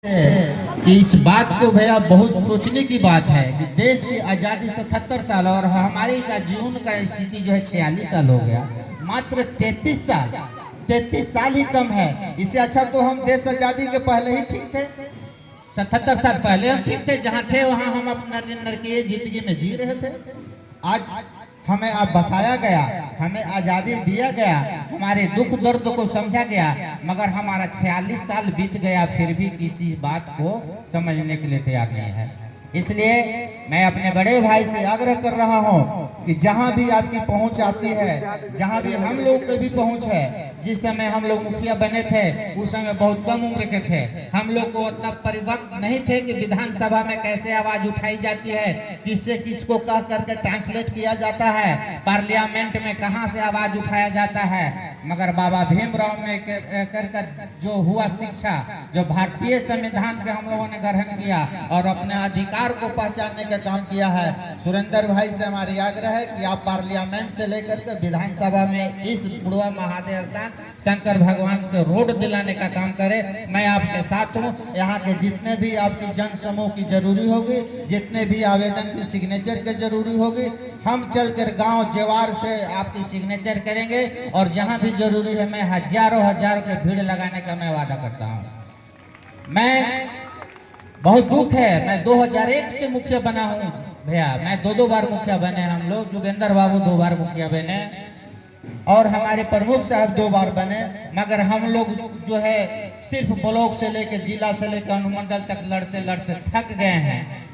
कि इस बात को भैया बहुत सोचने की बात है कि देश की आज़ादी 77 साल और हमारे का जीवन का स्थिति जो है 46 साल हो गया। मात्र 33 साल ही कम है। इससे अच्छा तो हम देश आज़ादी के पहले ही ठीक थे। 77 साल पहले हम ठीक थे, जहाँ थे वहाँ हम अपना नरकीय जिंदगी में जी रहे थे। आज हमें अब बसाया गया, हमें आज़ादी दिया गया, हमारे दुख दर्द को समझा गया, मगर हमारा 46 साल बीत गया फिर भी किसी बात को समझने के लिए तैयार नहीं है। इसलिए मैं अपने बड़े भाई से आग्रह कर रहा हूं कि जहां भी आपकी पहुंच आती है, जहां भी हम लोग की भी पहुंच है, जिस समय हम लोग मुखिया बने थे उस समय बहुत कम उम्र के थे, हम लोग को उतना परिपक्व नहीं थे कि विधानसभा में कैसे आवाज उठाई जाती है, किससे किसको कह करके ट्रांसलेट किया जाता है, पार्लियामेंट में कहां से आवाज उठाया जाता है। मगर बाबा भीमराव में कर जो हुआ शिक्षा, जो भारतीय संविधान के हम लोगों ने ग्रहण किया और अपने अधिकार को पहचानने का काम किया है। सुरेंद्र भाई से हमारी आग्रह है कि आप पार्लियामेंट से लेकर के विधानसभा में इस बुढ़वा महादेव स्थान शंकर भगवान को रोड दिलाने का काम करें। मैं आपके साथ हूँ। यहाँ के जितने भी आपकी जन समूह की जरूरी होगी, जितने भी आवेदन की सिग्नेचर की जरूरी होगी, हम चलकर गांव जेवार से आपकी सिग्नेचर करेंगे और जहां भी जरूरी है मैं हजारों के भीड़ लगाने का मैं वादा करता हूं। मैं बहुत दुख है, मैं 2001 से मुखिया बना हूं भैया। मैं दो बार मुखिया बने, हम लोग जोगेंद्र बाबू 2 बार मुखिया बने और हमारे प्रमुख साहब 2 बार बने, मगर हम लोग जो है सिर्फ ब्लॉक से लेकर जिला से लेकर अनुमंडल तक लड़ते लड़ते थक गए हैं।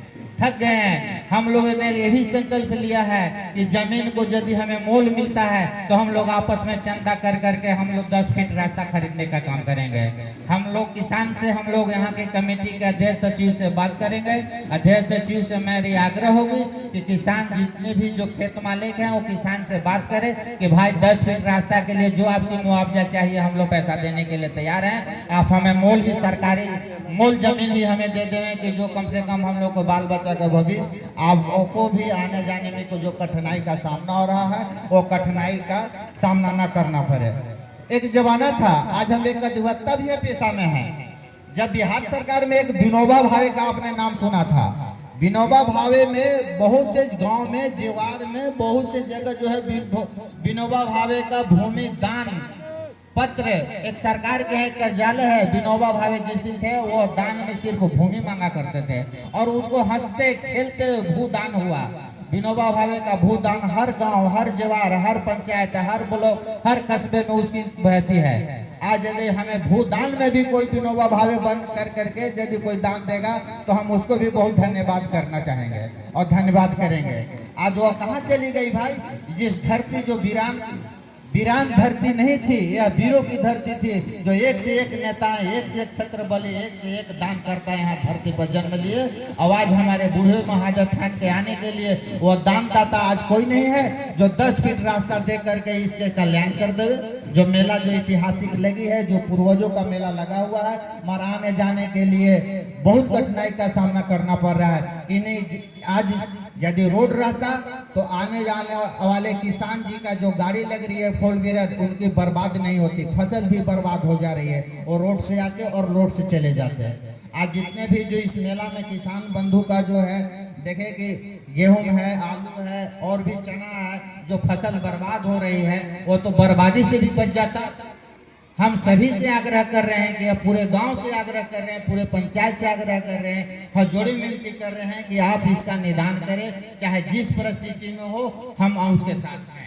हम लोगों ने ये भी संकल्प लिया है कि जमीन को यदि हमें मोल मिलता है तो हम लोग आपस में चंदा कर करके हम लोग 10 फीट रास्ता खरीदने का काम करेंगे। हम लोग किसान से, हम लोग यहाँ के कमेटी के अध्यक्ष सचिव से बात करेंगे। अध्यक्ष सचिव से मेरी आग्रह होगी कि किसान जितने भी जो खेत मालिक हैं वो किसान से बात करें कि भाई 10 फीट रास्ता के लिए जो आपकी मुआवजा चाहिए हम लोग पैसा देने के लिए तैयार हैं। आप हमें मोल ही, सरकारी मोल जमीन भी हमें दे देवें कि जो कम से कम हम लोग को बाल बच्चा का भविष्य, आपको भी आने जाने में को जो कठिनाई का सामना हो रहा है वो कठिनाई का सामना न करना पड़े। एक जमाना था, आज हम एक अधिवक्ता भी पेशा में है। जब बिहार सरकार में एक विनोबा भावे का आपने नाम सुना था, विनोबा भावे में बहुत से गांव में, जेवार में बहुत से जगह जो है विनोबा भावे का भूमि दान पत्र, एक सरकार के है कार्यालय है। विनोबा भावे जिस दिन थे वो दान में सिर्फ भूमि मांगा करते थे और उसको हंसते खेलते भूदान हुआ। विनोबा भावे का भूदान हर गांव, हर जवार, हर पंचायत, हर ब्लॉक, हर कस्बे में उसकी बहती है। आज यदि हमें भूदान में भी कोई विनोबा भावे बंद कर करके यदि कोई दान देगा तो हम उसको भी बहुत धन्यवाद करना चाहेंगे और धन्यवाद करेंगे। आज वो कहाँ चली गई भाई? जिस धरती जो वीरान धरती नहीं थी, यह वीरों की धरती थी, जो एक से एक नेता, एक से एक छत्र बलि, एक से एक दान करता है यहाँ धरती पर जन्म लिए। आवाज हमारे बूढ़े महादेव थान के आने के लिए वो दानदाता आज कोई नहीं है जो 10 फीट रास्ता दे करके इसके कल्याण कर देवे। जो मेला जो ऐतिहासिक लगी है, जो पूर्वजों का मेला लगा हुआ है, मगर आने जाने के लिए बहुत कठिनाई का सामना करना पड़ रहा है कि नहीं। आज यदि रोड रहता तो आने जाने वाले किसान जी का जो गाड़ी लग रही है 4 व्हीलर, उनकी बर्बाद नहीं होती, फसल भी बर्बाद हो जा रही है। वो रोड से आके और रोड से चले जाते हैं। आज जितने भी जो इस मेला में किसान बंधु का जो है देखे कि गेहूं है, आलू है और भी चना है, जो फसल बर्बाद हो रही है वो तो बर्बादी से भी बच जाता। हम सभी से आग्रह कर रहे हैं कि पूरे गांव से आग्रह कर रहे हैं, पूरे पंचायत से आग्रह कर रहे हैं, हजोड़ी विनती कर रहे हैं कि आप इसका निदान करें, चाहे जिस परिस्थिति में हो हम उसके साथ हैं।